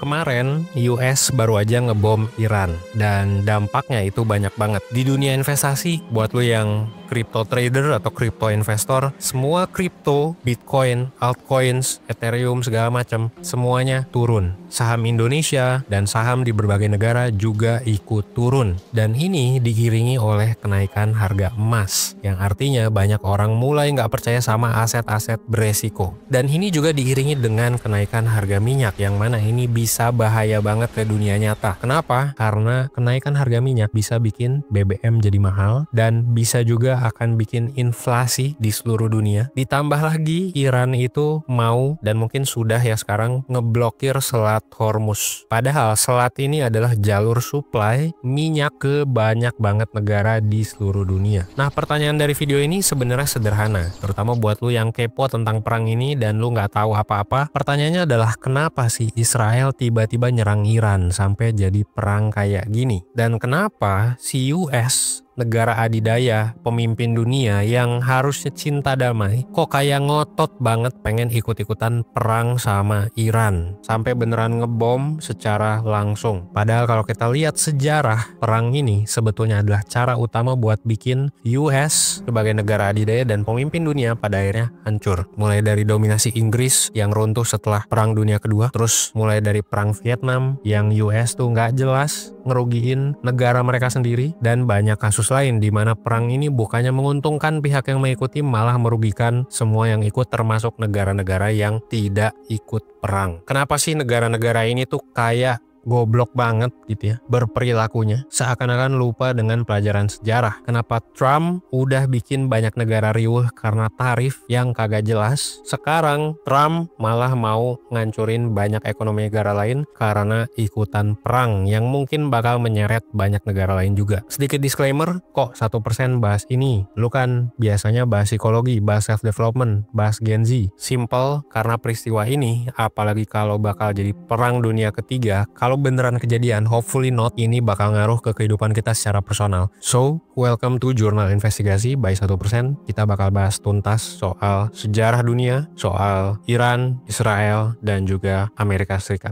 Kemarin US baru aja ngebom Iran dan dampaknya itu banyak banget. Di dunia investasi, buat lo yang crypto trader atau crypto investor, semua crypto, Bitcoin, altcoins, Ethereum segala macam semuanya turun. Saham Indonesia dan saham di berbagai negara juga ikut turun. Dan ini diiringi oleh kenaikan harga emas, yang artinya banyak orang mulai nggak percaya sama aset-aset beresiko. Dan ini juga diiringi dengan kenaikan harga minyak, yang mana ini bisa bahaya banget ke dunia nyata. Kenapa? Karena kenaikan harga minyak bisa bikin BBM jadi mahal dan bisa juga akan bikin inflasi di seluruh dunia. Ditambah lagi Iran itu mau dan mungkin sudah ya sekarang ngeblokir Selat Hormuz. Padahal selat ini adalah jalur supply minyak ke banyak banget negara di seluruh dunia. Nah, pertanyaan dari video ini sebenarnya sederhana, terutama buat lu yang kepo tentang perang ini dan lu nggak tahu apa-apa. Pertanyaannya adalah kenapa sih Israel tiba-tiba nyerang Iran sampai jadi perang kayak gini? Dan kenapa si US, negara adidaya, pemimpin dunia yang harusnya cinta damai, kok kayak ngotot banget pengen ikut-ikutan perang sama Iran sampai beneran ngebom secara langsung. Padahal kalau kita lihat sejarah, perang ini sebetulnya adalah cara utama buat bikin US sebagai negara adidaya dan pemimpin dunia pada akhirnya hancur. Mulai dari dominasi Inggris yang runtuh setelah Perang Dunia Kedua, terus mulai dari Perang Vietnam yang US tuh nggak jelas ngerugiin negara mereka sendiri, dan banyak kasus lain di mana perang ini bukannya menguntungkan pihak yang mengikuti, malah merugikan semua yang ikut, termasuk negara-negara yang tidak ikut perang. Kenapa sih negara-negara ini tuh kayak goblok banget gitu ya berperilakunya, seakan-akan lupa dengan pelajaran sejarah? Kenapa Trump udah bikin banyak negara riuh karena tarif yang kagak jelas, sekarang Trump malah mau ngancurin banyak ekonomi negara lain karena ikutan perang yang mungkin bakal menyeret banyak negara lain juga. Sedikit disclaimer, kok 1% bahas ini? Lu kan biasanya bahas psikologi, bahas self development, bahas Gen Z. Simple, karena peristiwa ini, apalagi kalau bakal jadi perang dunia ketiga, kalau beneran kejadian, hopefully not, ini bakal ngaruh ke kehidupan kita secara personal. So, welcome to Jurnal Investigasi by 1%. Kita bakal bahas tuntas soal sejarah dunia, soal Iran, Israel, dan juga Amerika Serikat.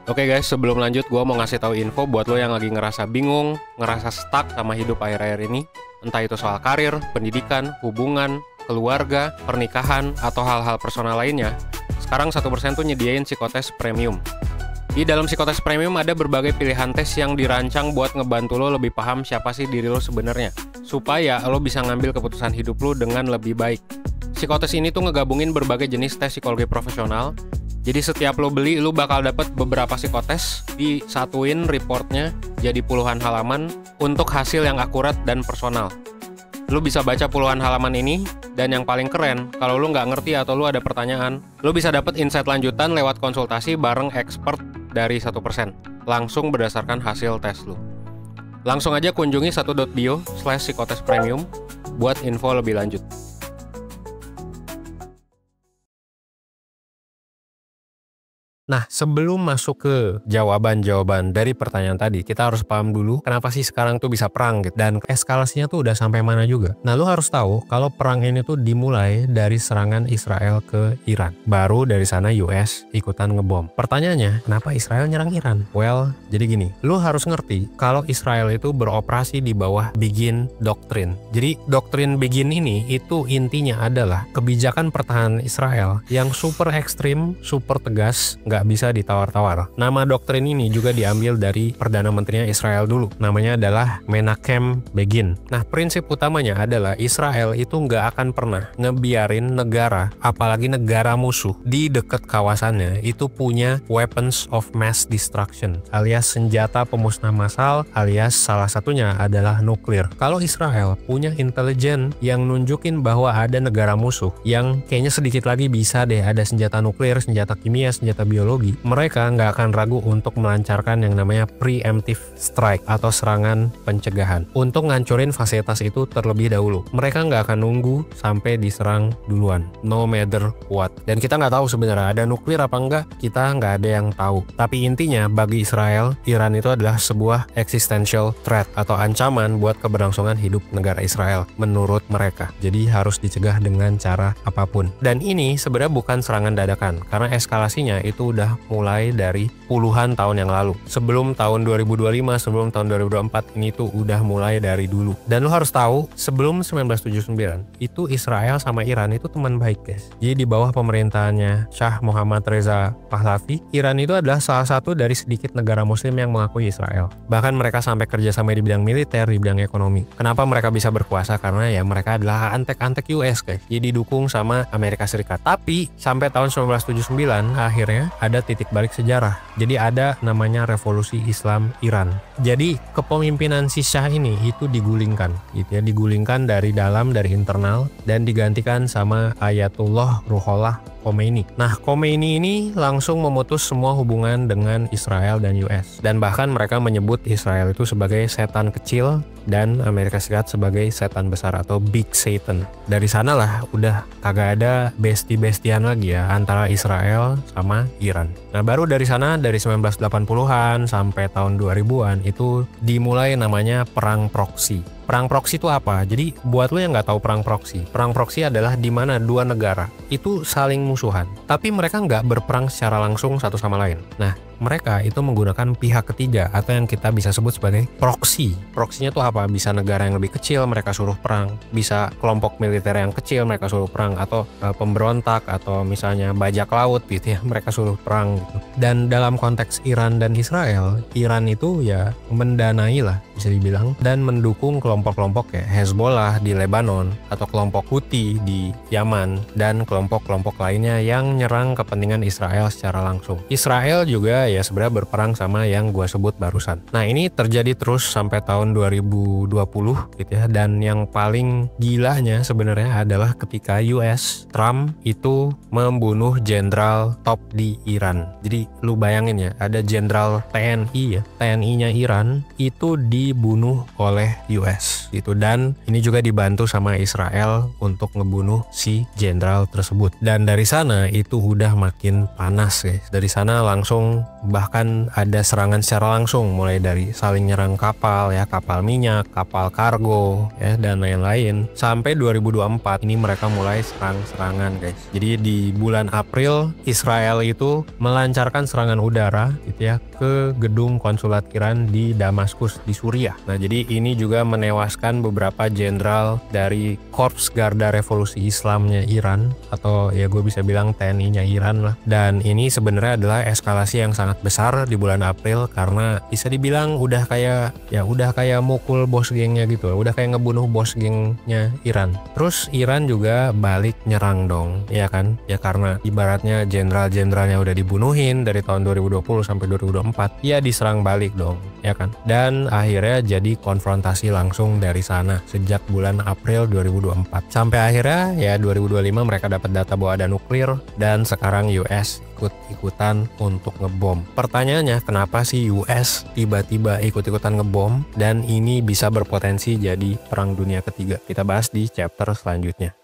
Oke guys, sebelum lanjut gue mau ngasih tahu info buat lo yang lagi ngerasa bingung, ngerasa stuck sama hidup akhir-akhir ini. Entah itu soal karir, pendidikan, hubungan, keluarga, pernikahan, atau hal-hal personal lainnya. Sekarang 1% tuh nyediain psikotes premium. Di dalam psikotes premium ada berbagai pilihan tes yang dirancang buat ngebantu lo lebih paham siapa sih diri lo sebenarnya, supaya lo bisa ngambil keputusan hidup lo dengan lebih baik. Psikotes ini tuh ngegabungin berbagai jenis tes psikologi profesional. Jadi setiap lo beli, lo bakal dapet beberapa psikotes, disatuin reportnya jadi puluhan halaman untuk hasil yang akurat dan personal. Lo bisa baca puluhan halaman ini, dan yang paling keren, kalau lo nggak ngerti atau lo ada pertanyaan, lo bisa dapet insight lanjutan lewat konsultasi bareng expert dari 1%, langsung berdasarkan hasil tes lo. Langsung aja kunjungi 1.bio/psikotes premium buat info lebih lanjut. Nah, sebelum masuk ke jawaban-jawaban dari pertanyaan tadi, kita harus paham dulu kenapa sih sekarang tuh bisa perang gitu, dan eskalasinya tuh udah sampai mana juga. Nah, lu harus tahu kalau perang ini tuh dimulai dari serangan Israel ke Iran. Baru dari sana US ikutan ngebom. Pertanyaannya, kenapa Israel nyerang Iran? Well, jadi gini, lu harus ngerti kalau Israel itu beroperasi di bawah Begin Doctrine. Jadi, doktrin Begin ini itu intinya adalah kebijakan pertahanan Israel yang super ekstrim, super tegas, nggak bisa ditawar-tawar. Nama doktrin ini juga diambil dari Perdana Menterinya Israel dulu. Namanya adalah Menachem Begin. Nah, prinsip utamanya adalah Israel itu nggak akan pernah ngebiarin negara, apalagi negara musuh, di dekat kawasannya itu punya weapons of mass destruction, alias senjata pemusnah massal, alias salah satunya adalah nuklir. Kalau Israel punya intelijen yang nunjukin bahwa ada negara musuh yang kayaknya sedikit lagi bisa deh ada senjata nuklir, senjata kimia, senjata biologi, ideologi, mereka nggak akan ragu untuk melancarkan yang namanya preemptive strike atau serangan pencegahan untuk ngancurin fasilitas itu terlebih dahulu. Mereka nggak akan nunggu sampai diserang duluan, no matter what. Dan kita nggak tahu sebenarnya ada nuklir apa enggak, kita nggak ada yang tahu. Tapi intinya bagi Israel, Iran itu adalah sebuah existential threat atau ancaman buat keberlangsungan hidup negara Israel menurut mereka. Jadi harus dicegah dengan cara apapun. Dan ini sebenarnya bukan serangan dadakan, karena eskalasinya itu udah mulai dari puluhan tahun yang lalu. Sebelum tahun 2025, sebelum tahun 2024, ini tuh udah mulai dari dulu. Dan lo harus tahu, sebelum 1979, itu Israel sama Iran itu teman baik, guys. Jadi di bawah pemerintahannya Shah Muhammad Reza Pahlavi, Iran itu adalah salah satu dari sedikit negara muslim yang mengakui Israel. Bahkan mereka sampai kerjasama di bidang militer, di bidang ekonomi. Kenapa mereka bisa berkuasa? Karena ya mereka adalah antek-antek US, guys. Jadi didukung sama Amerika Serikat. Tapi sampai tahun 1979 akhirnya ada titik balik sejarah. Jadi ada namanya revolusi Islam Iran. Jadi kepemimpinan si Shah ini itu digulingkan, gitu ya, digulingkan dari dalam, dari internal, dan digantikan sama Ayatullah Ruhollah Khomeini. Nah, Khomeini ini langsung memutus semua hubungan dengan Israel dan US. Dan bahkan mereka menyebut Israel itu sebagai setan kecil dan Amerika Serikat sebagai setan besar atau Big Satan. Dari sanalah udah kagak ada besti-bestian lagi ya antara Israel sama Iran. Nah, baru dari sana dari 1980-an sampai tahun 2000-an itu dimulai namanya perang proksi. Perang proksi itu apa? Jadi buat lo yang nggak tahu perang proksi adalah di mana dua negara itu saling musuhan, tapi mereka nggak berperang secara langsung satu sama lain. Nah, mereka itu menggunakan pihak ketiga atau yang kita bisa sebut sebagai proksi. Proksinya tuh apa? Bisa negara yang lebih kecil mereka suruh perang, bisa kelompok militer yang kecil mereka suruh perang, atau pemberontak atau misalnya bajak laut gitu ya, mereka suruh perang gitu. Dan dalam konteks Iran dan Israel, Iran itu ya mendanai lah bisa dibilang dan mendukung kelompok-kelompok kayak Hezbollah di Lebanon atau kelompok Houthi di Yaman dan kelompok-kelompok lainnya yang nyerang kepentingan Israel secara langsung. Israel juga ya sebenarnya berperang sama yang gua sebut barusan. Nah, ini terjadi terus sampai tahun 2020 gitu ya, dan yang paling gilanya sebenarnya adalah ketika US Trump itu membunuh jenderal top di Iran. Jadi lu bayangin ya, ada jenderal TNI ya, TNI-nya Iran itu dibunuh oleh US gitu, dan ini juga dibantu sama Israel untuk ngebunuh si jenderal tersebut. Dan dari sana itu udah makin panas, guys. Dari sana langsung bahkan ada serangan secara langsung, mulai dari saling nyerang kapal ya, kapal minyak, kapal kargo ya, dan lain-lain. Sampai 2024 ini mereka mulai serang-serangan, guys. Jadi di bulan April Israel itu melancarkan serangan udara gitu ya ke gedung konsulat Iran di Damaskus di Suriah. Nah, jadi ini juga menewaskan beberapa jenderal dari Korps Garda Revolusi Islamnya Iran, atau ya gue bisa bilang TNI-nya Iran lah. Dan ini sebenarnya adalah eskalasi yang sangat besar di bulan April karena bisa dibilang udah kayak mukul bos gengnya gitu, udah kayak ngebunuh bos gengnya Iran. Terus Iran juga balik nyerang dong, ya kan? Ya karena ibaratnya jenderal-jenderalnya udah dibunuhin dari tahun 2020 sampai 2024, ya diserang balik dong, ya kan? Dan akhirnya jadi konfrontasi langsung dari sana sejak bulan April 2024 sampai akhirnya ya 2025 mereka dapat data bahwa ada nuklir, dan sekarang US ikut-ikutan untuk ngebom. Pertanyaannya, kenapa sih US tiba-tiba ikut-ikutan ngebom dan ini bisa berpotensi jadi perang dunia ketiga? Kita bahas di chapter selanjutnya.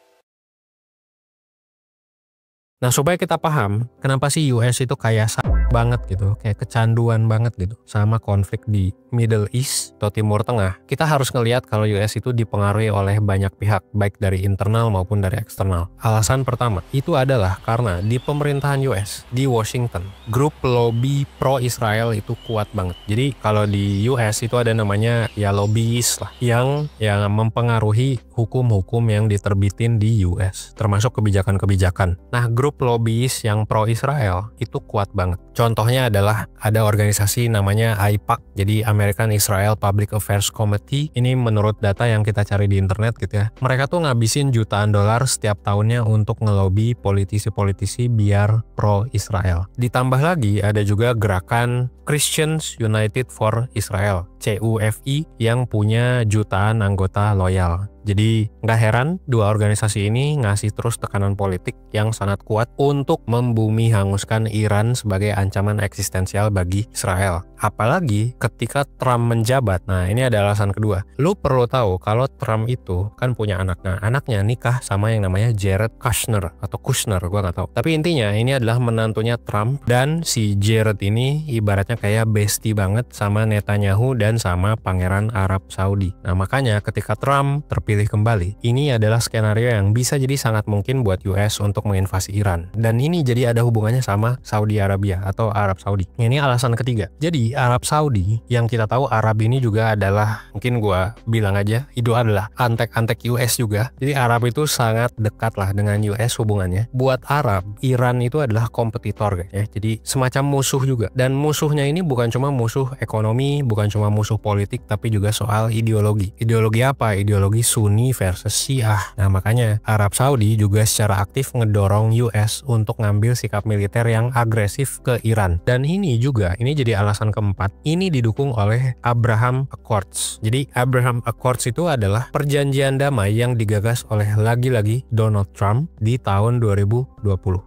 Nah, supaya kita paham kenapa sih US itu kayak banget gitu, kayak kecanduan banget gitu sama konflik di Middle East atau Timur Tengah, kita harus ngelihat kalau US itu dipengaruhi oleh banyak pihak, baik dari internal maupun dari eksternal. Alasan pertama itu adalah karena di pemerintahan US di Washington, grup lobby pro-Israel itu kuat banget. Jadi kalau di US itu ada namanya ya lobbyist lah yang mempengaruhi hukum-hukum yang diterbitin di US, termasuk kebijakan-kebijakan. Nah, grup lobbyist yang pro-Israel itu kuat banget. Contohnya adalah ada organisasi namanya AIPAC, jadi American Israel Public Affairs Committee. Ini menurut data yang kita cari di internet gitu ya. Mereka tuh ngabisin jutaan dolar setiap tahunnya untuk ngelobi politisi-politisi biar pro-Israel. Ditambah lagi ada juga gerakan Christians United for Israel, CUFI, yang punya jutaan anggota loyal. Jadi nggak heran dua organisasi ini ngasih terus tekanan politik yang sangat kuat untuk membumi hanguskan Iran sebagai ancaman eksistensial bagi Israel. Apalagi ketika Trump menjabat. Nah, ini ada alasan kedua. Lu perlu tahu kalau Trump itu kan punya anak. Nah, anaknya nikah sama yang namanya Jared Kushner atau Kushner, gua nggak tahu. Tapi intinya ini adalah menantunya Trump, dan si Jared ini ibaratnya kayak bestie banget sama Netanyahu dan sama Pangeran Arab Saudi. Nah, makanya ketika Trump terpilih kembali, ini adalah skenario yang bisa jadi sangat mungkin buat US untuk menginvasi Iran. Dan ini jadi ada hubungannya sama Saudi Arabia atau Arab Saudi. Ini alasan ketiga. Jadi Arab Saudi, yang kita tahu Arab ini juga adalah, mungkin gua bilang aja, itu adalah antek-antek US juga. Jadi Arab itu sangat dekat lah dengan US hubungannya. Buat Arab, Iran itu adalah kompetitor ya. Jadi semacam musuh juga. Dan musuhnya ini bukan cuma musuh ekonomi, bukan cuma musuh politik, tapi juga soal ideologi. Ideologi apa? Ideologi Sunni versus Syiah. Nah, makanya Arab Saudi juga secara aktif ngedorong US untuk ngambil sikap militer yang agresif ke Iran. Dan ini juga, ini jadi alasan keempat, ini didukung oleh Abraham Accords. Jadi Abraham Accords itu adalah perjanjian damai yang digagas oleh lagi-lagi Donald Trump di tahun 2020.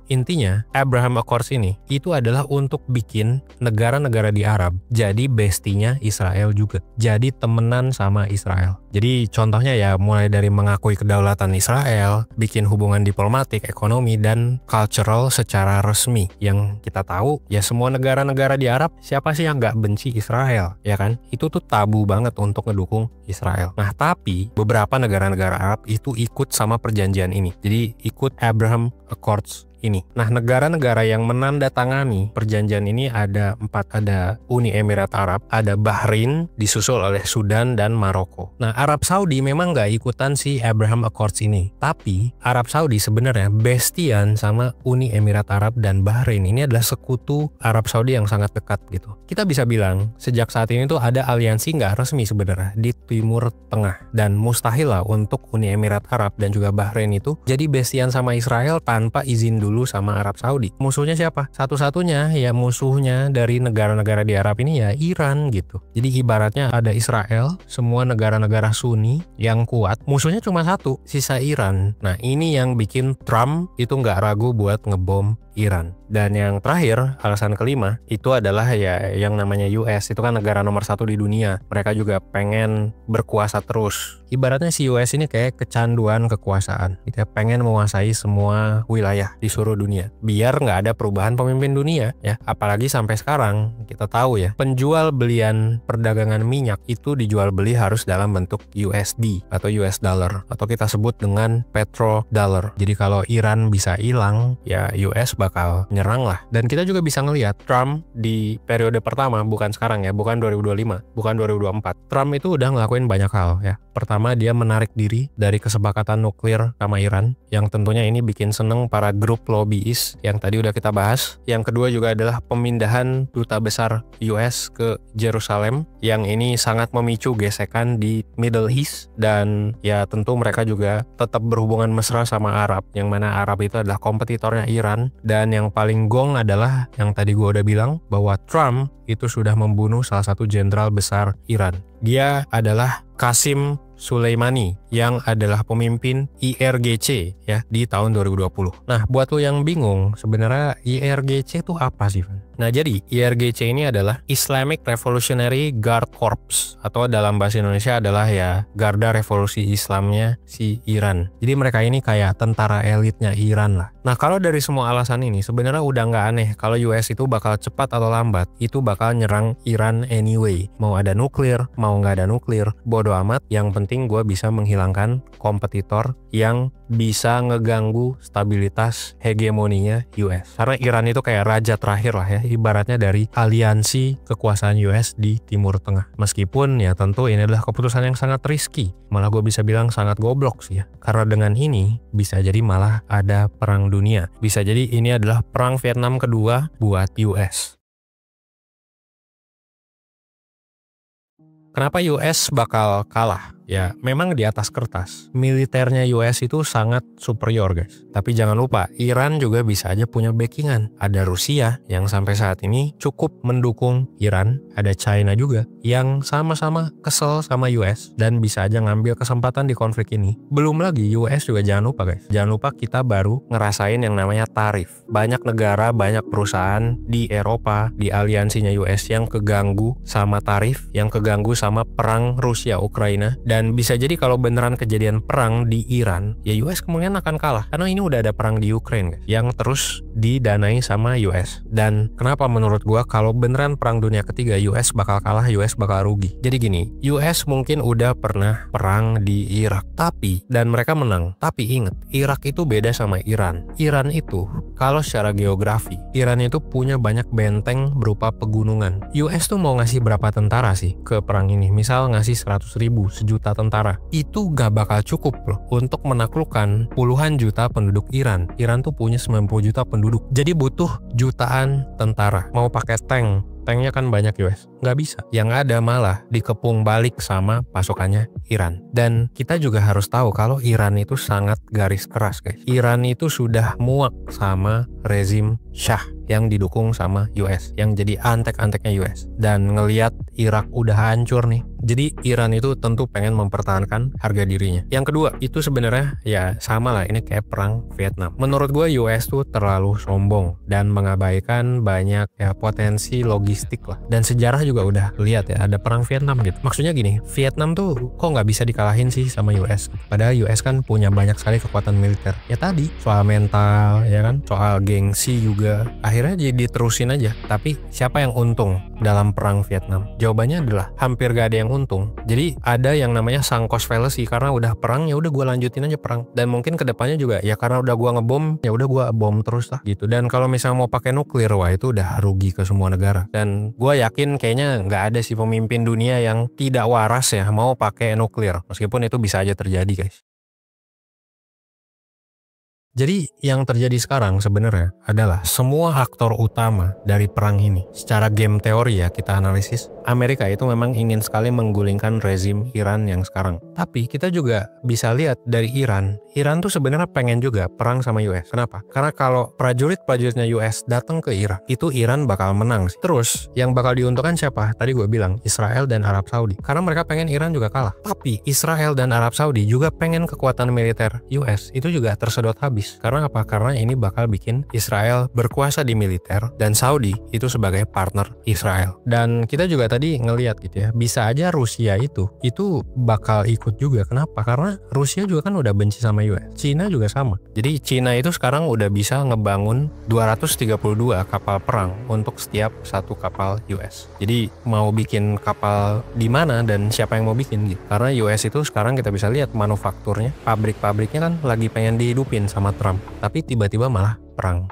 Intinya, Abraham Accords ini itu adalah untuk bikin negara-negara di Arab jadi bestinya Israel juga. Jadi temenan sama Israel. Jadi contohnya ya mulai dari mengakui kedaulatan Israel, bikin hubungan diplomatik, ekonomi, dan cultural secara resmi. Yang kita tahu ya semua negara-negara di Arab, siapa sih yang nggak benci Israel, ya kan? Itu tuh tabu banget untuk ngedukung Israel. Nah, tapi beberapa negara-negara Arab itu ikut sama perjanjian ini. Jadi ikut Abraham Accords ini. Nah, negara-negara yang menandatangani perjanjian ini ada 4. Ada Uni Emirat Arab, ada Bahrain, disusul oleh Sudan dan Maroko. Nah, Arab Saudi memang nggak ikutan si Abraham Accords ini. Tapi Arab Saudi sebenarnya bestian sama Uni Emirat Arab dan Bahrain. Ini adalah sekutu Arab Saudi yang sangat dekat gitu. Kita bisa bilang sejak saat ini tuh ada aliansi nggak resmi sebenarnya di Timur Tengah. Dan mustahil lah untuk Uni Emirat Arab dan juga Bahrain itu jadi bestian sama Israel tanpa izin dulu sama Arab Saudi. Musuhnya siapa? Satu-satunya ya musuhnya dari negara-negara di Arab ini ya Iran gitu. Jadi ibaratnya ada Israel, semua negara-negara Sunni yang kuat, musuhnya cuma satu, sisa Iran. Nah, ini yang bikin Trump itu nggak ragu buat ngebom Iran. Dan yang terakhir, alasan kelima, itu adalah ya yang namanya US. Itu kan negara nomor 1 di dunia. Mereka juga pengen berkuasa terus. Ibaratnya si US ini kayak kecanduan kekuasaan. Dia pengen menguasai semua wilayah di seluruh dunia. Biar nggak ada perubahan pemimpin dunia ya. Apalagi sampai sekarang, kita tahu ya, penjual belian perdagangan minyak itu dijual beli harus dalam bentuk USD atau US dollar. Atau kita sebut dengan petrodollar. Jadi kalau Iran bisa hilang, ya US bakal nyerang lah. Dan kita juga bisa ngelihat Trump di periode pertama, bukan sekarang ya, bukan 2025, bukan 2024. Trump itu udah ngelakuin banyak hal ya. Pertama, dia menarik diri dari kesepakatan nuklir sama Iran, yang tentunya ini bikin seneng para grup lobbyis yang tadi udah kita bahas. Yang kedua juga adalah pemindahan duta besar US ke Jerusalem, yang ini sangat memicu gesekan di Middle East. Dan ya tentu mereka juga tetap berhubungan mesra sama Arab, yang mana Arab itu adalah kompetitornya Iran. Dan yang paling gong adalah yang tadi gue udah bilang, bahwa Trump itu sudah membunuh salah satu jenderal besar Iran. Dia adalah Qasim Soleimani, yang adalah pemimpin IRGC ya di tahun 2020. Nah, buat lo yang bingung, sebenarnya IRGC itu apa sih, Van? Nah, jadi IRGC ini adalah Islamic Revolutionary Guard Corps, atau dalam bahasa Indonesia adalah ya Garda Revolusi Islamnya si Iran. Jadi mereka ini kayak tentara elitnya Iran lah. Nah, kalau dari semua alasan ini sebenarnya udah nggak aneh kalau US itu bakal cepat atau lambat itu bakal nyerang Iran anyway. Mau ada nuklir, mau nggak ada nuklir, bodo amat. Yang penting gue bisa menghilangkan kompetitor yang bisa ngeganggu stabilitas hegemoninya US. Karena Iran itu kayak raja terakhir lah ya, ibaratnya dari aliansi kekuasaan US di Timur Tengah. Meskipun ya tentu ini adalah keputusan yang sangat risky, malah gue bisa bilang sangat goblok sih ya. Karena dengan ini bisa jadi malah ada perang dunia. Bisa jadi ini adalah perang Vietnam kedua buat US. Kenapa US bakal kalah? Ya memang di atas kertas militernya US itu sangat superior guys. Tapi jangan lupa Iran juga bisa aja punya backingan. Ada Rusia yang sampai saat ini cukup mendukung Iran. Ada China juga yang sama-sama kesel sama US dan bisa aja ngambil kesempatan di konflik ini. Belum lagi US juga jangan lupa guys. Jangan lupa kita baru ngerasain yang namanya tarif. Banyak negara, banyak perusahaan di Eropa, di aliansinya US yang keganggu sama tarif, yang keganggu sama perang Rusia-Ukraina. Dan bisa jadi kalau beneran kejadian perang di Iran, ya US kemungkinan akan kalah. Karena ini udah ada perang di Ukraine guys, yang terus didanai sama US. Dan kenapa menurut gua kalau beneran perang dunia ketiga US bakal kalah, US bakal rugi. Jadi gini, US mungkin udah pernah perang di Irak, dan mereka menang. Tapi inget, Irak itu beda sama Iran. Iran itu kalau secara geografi, Iran itu punya banyak benteng berupa pegunungan. US tuh mau ngasih berapa tentara sih ke perang ini? Misal ngasih 100.000, sejuta tentara. Itu gak bakal cukup loh untuk menaklukkan puluhan juta penduduk Iran. Iran tuh punya 90 juta penduduk. Jadi butuh jutaan tentara. Mau pakai tanknya kan banyak US. Nggak bisa. Yang ada malah dikepung balik sama pasukannya Iran. Dan kita juga harus tahu kalau Iran itu sangat garis keras guys. Iran itu sudah muak sama rezim Shah yang didukung sama US, yang jadi antek-anteknya US. Dan ngelihat Irak udah hancur nih, jadi Iran itu tentu pengen mempertahankan harga dirinya. Yang kedua, itu sebenarnya ya sama lah, ini kayak perang Vietnam. Menurut gue US tuh terlalu sombong dan mengabaikan banyak ya potensi logistik lah. Dan sejarah juga udah lihat ya, ada perang Vietnam gitu. Maksudnya gini, Vietnam tuh kok nggak bisa dikalahin sih sama US? Padahal US kan punya banyak sekali kekuatan militer. Ya tadi, soal mental, ya kan, soal gengsi juga. Akhirnya jadi diterusin aja. Tapi siapa yang untung dalam perang Vietnam? Jawabannya adalah hampir gak ada yang untung. Jadi ada yang namanya sunk cost fallacy, karena udah perang ya udah gue lanjutin aja perang. Dan mungkin kedepannya juga ya karena udah gue ngebom ya udah gue bom terus lah gitu. Dan kalau misalnya mau pakai nuklir, wah itu udah rugi ke semua negara. Dan gue yakin kayaknya nggak ada sih pemimpin dunia yang tidak waras ya mau pakai nuklir. Meskipun itu bisa aja terjadi guys. Jadi yang terjadi sekarang sebenarnya adalah semua aktor utama dari perang ini. Secara game teori ya kita analisis, Amerika itu memang ingin sekali menggulingkan rezim Iran yang sekarang. Tapi kita juga bisa lihat dari Iran tuh sebenarnya pengen juga perang sama US. Kenapa? Karena kalau prajurit-prajuritnya US datang ke Iran, itu Iran bakal menang. Terus yang bakal diuntungkan siapa? Tadi gue bilang Israel dan Arab Saudi. Karena mereka pengen Iran juga kalah. Tapi Israel dan Arab Saudi juga pengen kekuatan militer US itu juga tersedot habis. Karena apa? Karena ini bakal bikin Israel berkuasa di militer dan Saudi itu sebagai partner Israel. Dan kita juga tadi ngelihat gitu ya, bisa aja Rusia itu bakal ikut juga. Kenapa? Karena Rusia juga kan udah benci sama US. Cina juga sama. Jadi Cina itu sekarang udah bisa ngebangun 232 kapal perang untuk setiap satu kapal US. Jadi mau bikin kapal di mana dan siapa yang mau bikin gitu. Karena US itu sekarang kita bisa lihat manufakturnya, pabrik-pabriknya kan lagi pengen dihidupin sama Trump. Tapi tiba-tiba malah perang.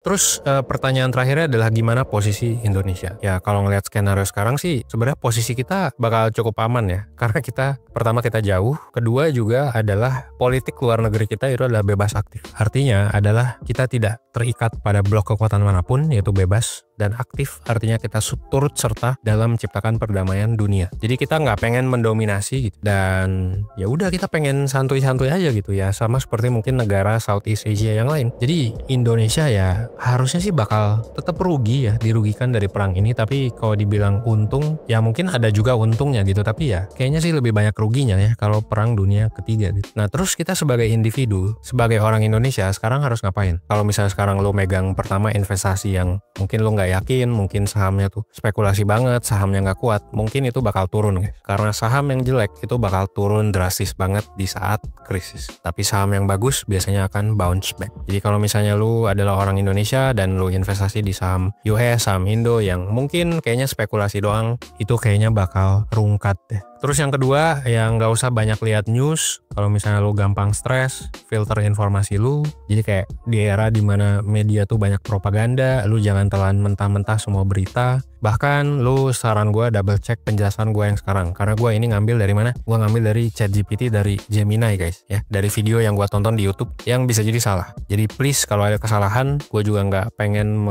Terus pertanyaan terakhirnya adalah gimana posisi Indonesia? Ya kalau ngelihat skenario sekarang sih sebenarnya posisi kita bakal cukup aman ya. Karena pertama kita jauh, kedua juga adalah politik luar negeri kita itu adalah bebas aktif. Artinya adalah kita tidak terikat pada blok kekuatan manapun, yaitu bebas dan aktif, artinya kita turut serta dalam menciptakan perdamaian dunia. Jadi kita nggak pengen mendominasi gitu. Dan ya udah kita pengen santuy-santuy aja gitu ya, sama seperti mungkin negara Southeast Asia yang lain. Jadi Indonesia ya harusnya sih bakal tetap rugi ya, dirugikan dari perang ini. Tapi kalau dibilang untung, ya mungkin ada juga untungnya gitu. Tapi ya kayaknya sih lebih banyak ruginya ya kalau perang dunia ketiga gitu. Nah terus kita sebagai individu, sebagai orang Indonesia sekarang harus ngapain? Kalau misalnya sekarang lo megang pertama investasi yang mungkin lo nggak yakin, mungkin sahamnya tuh spekulasi banget, sahamnya nggak kuat, mungkin itu bakal turun guys. Karena saham yang jelek itu bakal turun drastis banget di saat krisis. Tapi saham yang bagus biasanya akan bounce back. Jadi kalau misalnya lu adalah orang Indonesia dan lu investasi di saham US, saham Indo yang mungkin kayaknya spekulasi doang, itu kayaknya bakal rungkat deh. Terus yang kedua, yang nggak usah banyak lihat news. Kalau misalnya lu gampang stres, filter informasi lu. Jadi kayak di era dimana media tuh banyak propaganda, lu jangan telan mentah-mentah semua berita. Bahkan lu saran gue double check penjelasan gue yang sekarang, karena gue ini ngambil dari mana? Gue ngambil dari ChatGPT, dari Gemini guys ya, dari video yang gue tonton di YouTube yang bisa jadi salah. Jadi please kalau ada kesalahan, gue juga nggak pengen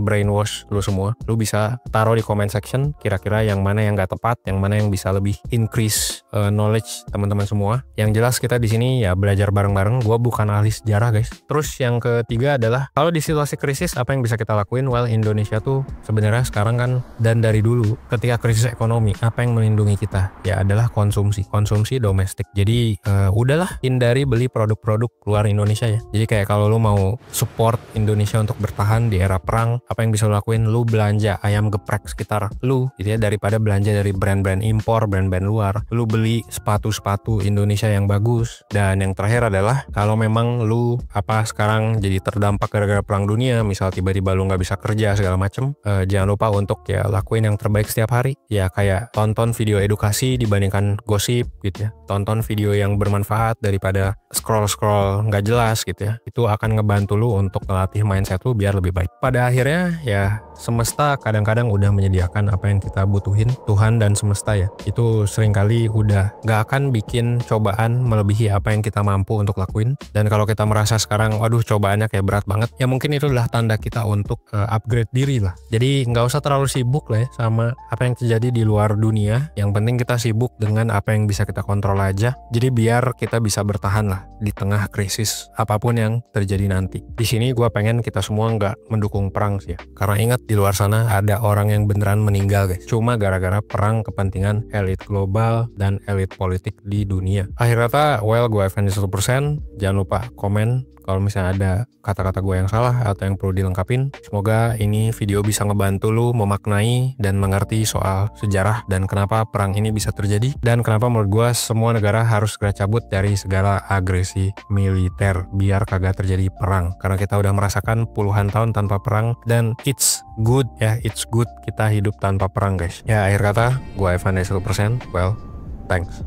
brainwash lu semua. Lu bisa taruh di comment section kira-kira yang mana yang nggak tepat, yang mana yang bisa lebih increase knowledge teman-teman semua. Yang jelas kita di sini ya belajar bareng-bareng. Gue bukan ahli sejarah guys. Terus yang ketiga adalah kalau di situasi krisis apa yang bisa kita lakuin? Well, Indonesia tuh sebenarnya sekarang kan dan dari dulu ketika krisis ekonomi apa yang melindungi kita ya adalah konsumsi domestik. Jadi udahlah hindari beli produk-produk luar Indonesia ya. Jadi kayak kalau lu mau support Indonesia untuk bertahan di era perang, apa yang bisa lu lakuin? Lu belanja ayam geprek sekitar lu gitu ya, daripada belanja dari brand-brand impor, brand-brand luar. Lu beli sepatu-sepatu Indonesia yang bagus. Dan yang terakhir adalah kalau memang lu sekarang jadi terdampak gara-gara perang dunia, misal tiba-tiba lu nggak bisa kerja segala macem, jangan lupa untuk ya lakuin yang terbaik setiap hari. Ya kayak tonton video edukasi dibandingkan gosip gitu ya. Tonton video yang bermanfaat daripada scroll nggak jelas gitu ya. Itu akan ngebantu lu untuk ngelatih mindset lu biar lebih baik. Pada akhirnya ya semesta kadang-kadang udah menyediakan apa yang kita butuhin. Tuhan dan semesta ya, itu seringkali udah nggak akan bikin cobaan melebihi apa yang kita mampu untuk lakuin. Dan kalau kita merasa sekarang waduh cobaannya kayak berat banget, ya mungkin itu adalah tanda kita untuk upgrade diri lah. Jadi nggak usah terlalu sibuk lah ya sama apa yang terjadi di luar dunia. Yang penting kita sibuk dengan apa yang bisa kita kontrol aja. Jadi biar kita bisa bertahan lah di tengah krisis apapun yang terjadi nanti. Di sini gue pengen kita semua nggak mendukung perang sih ya. Karena ingat di luar sana ada orang yang beneran meninggal guys. Cuma gara-gara perang kepentingan elit global dan elit politik di dunia. Akhir kata, well gue Evan 100%. Jangan lupa komen kalau misalnya ada kata-kata gue yang salah atau yang perlu dilengkapin. Semoga ini video bisa ngebantu lu memaknai dan mengerti soal sejarah dan kenapa perang ini bisa terjadi, dan kenapa menurut gue semua negara harus segera cabut dari segala agresi militer biar kagak terjadi perang. Karena kita udah merasakan puluhan tahun tanpa perang dan it's good ya, it's good kita hidup tanpa perang guys. Ya akhir kata, gue Evan 100%. Well, thanks.